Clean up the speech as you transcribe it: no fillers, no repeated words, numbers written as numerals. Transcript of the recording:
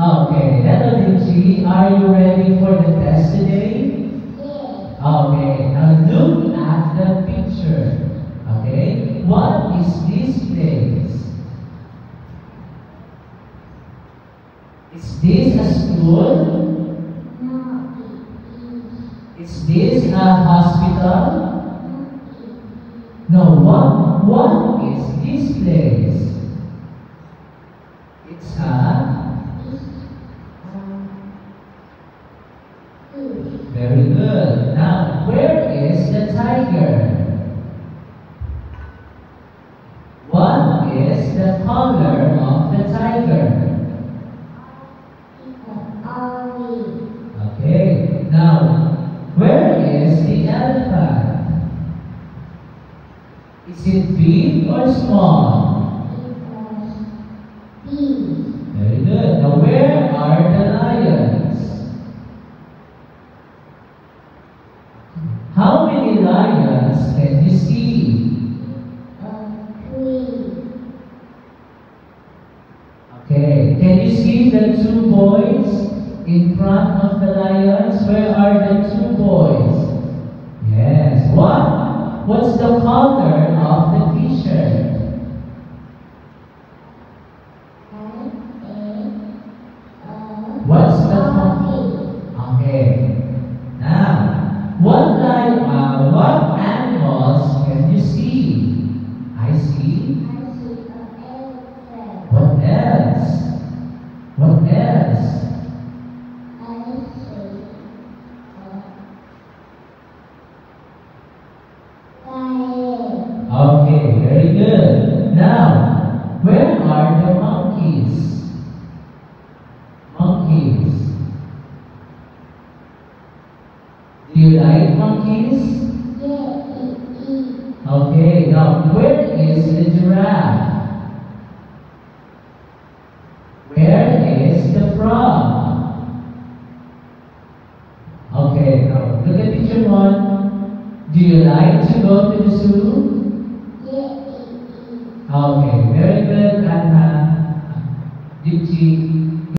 Okay, hello Vinci. Are you ready for the test today? Yes. Okay, now look at the picture. Okay, what is this place? Is this a school? No. Is this a hospital? No. No, what is this place? It's a... Very good. Now, where is the tiger? What is the color of the tiger? Okay. Now, where is the elephant? Is it big or small? Very good. Now, where are the lions? How many lions can you see? 3. Okay. Can you see the two boys in front of the lions? Where are the two boys? Yes. What's the color of the t-shirt? What's the color? Okay. Now, what animals can you see? I see. What else? What else? Okay, very good. Now, where are the monkeys? Monkeys. Do you like monkeys? Okay, now where is the giraffe? Where is the frog? Okay, now look at picture 1. Do you like to go to the zoo? Okay, very good, Anna. Dipchi.